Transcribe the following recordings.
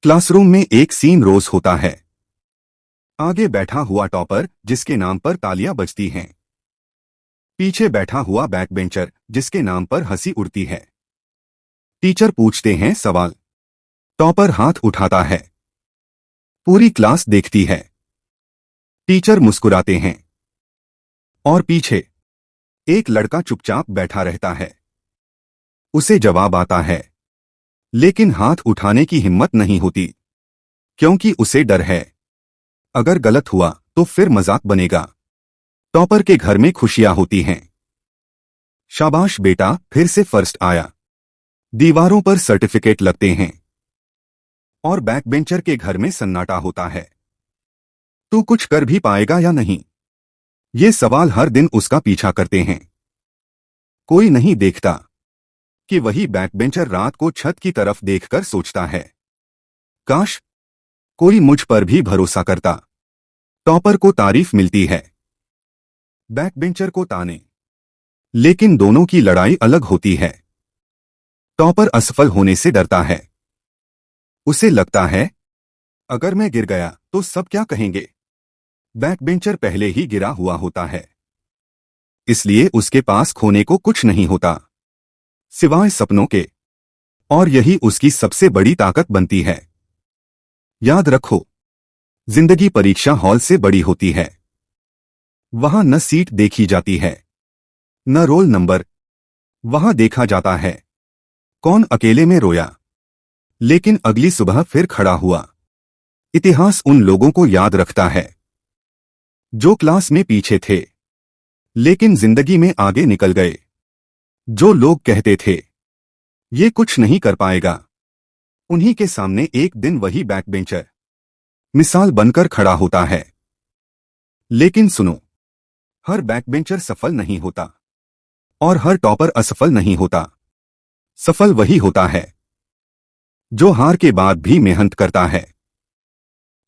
Classroom में एक scene रोज होता है। आगे बैठा हुआ टॉपर जिसके नाम पर तालियां बजती हैं। पीछे बैठा हुआ बैक बेंचर जिसके नाम पर हंसी उड़ती है। टीचर पूछते हैं सवाल। टॉपर हाथ उठाता है। पूरी क्लास देखती है। टीचर मुस्कुराते हैं। और पीछे एक लड़का चुपचाप बैठा रहता है। उसे जवाब आता है, लेकिन हाथ उठाने की हिम्मत नहीं होती, क्योंकि उसे डर है। अगर गलत हुआ तो फिर मजाक बनेगा। टॉपर के घर में खुशियां होती हैं। शाबाश बेटा, फिर से फर्स्ट आया। दीवारों पर सर्टिफिकेट लगते हैं। और बैक बेंचर के घर में सन्नाटा होता है। तू कुछ कर भी पाएगा या नहीं? ये सवाल हर दिन उसका पीछा करते हैं। कोई नहीं देखता कि वही बैक बेंचर रात को छत की तरफ देखकर सोचता है, काश कोई मुझ पर भी भरोसा करता। टॉपर को तारीफ मिलती है, बैक बेंचर को ताने। लेकिन दोनों की लड़ाई अलग होती है। टॉपर असफल होने से डरता है। उसे लगता है, अगर मैं गिर गया तो सब क्या कहेंगे। बैक बेंचर पहले ही गिरा हुआ होता है, इसलिए उसके पास खोने को कुछ नहीं होता सिवाय सपनों के। और यही उसकी सबसे बड़ी ताकत बनती है। याद रखो, जिंदगी परीक्षा हॉल से बड़ी होती है। वहां न सीट देखी जाती है, न रोल नंबर। वहां देखा जाता है कौन अकेले में रोया, लेकिन अगली सुबह फिर खड़ा हुआ। इतिहास उन लोगों को याद रखता है जो क्लास में पीछे थे, लेकिन जिंदगी में आगे निकल गए। जो लोग कहते थे ये कुछ नहीं कर पाएगा, उन्हीं के सामने एक दिन वही बैक बेंचर मिसाल बनकर खड़ा होता है। लेकिन सुनो, हर बैक बेंचर सफल नहीं होता और हर टॉपर असफल नहीं होता। सफल वही होता है जो हार के बाद भी मेहनत करता है,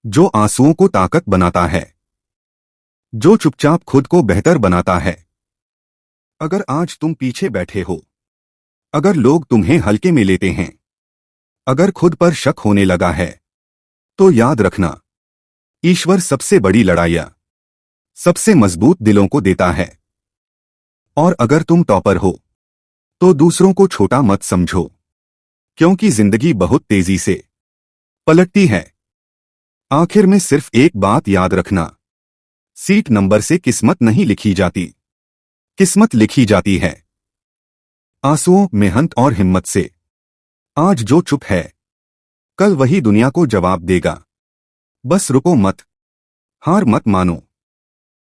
जो आंसुओं को ताकत बनाता है, जो चुपचाप खुद को बेहतर बनाता है। अगर आज तुम पीछे बैठे हो, अगर लोग तुम्हें हल्के में लेते हैं, अगर खुद पर शक होने लगा है, तो याद रखना, ईश्वर सबसे बड़ी लड़ाइयां सबसे मजबूत दिलों को देता है। और अगर तुम टॉपर हो तो दूसरों को छोटा मत समझो, क्योंकि जिंदगी बहुत तेजी से पलटती है। आखिर में सिर्फ एक बात याद रखना, सीट नंबर से किस्मत नहीं लिखी जाती, किस्मत लिखी जाती है आंसुओं, मेहनत और हिम्मत से। आज जो चुप है, कल वही दुनिया को जवाब देगा। बस रुको मत, हार मत मानो।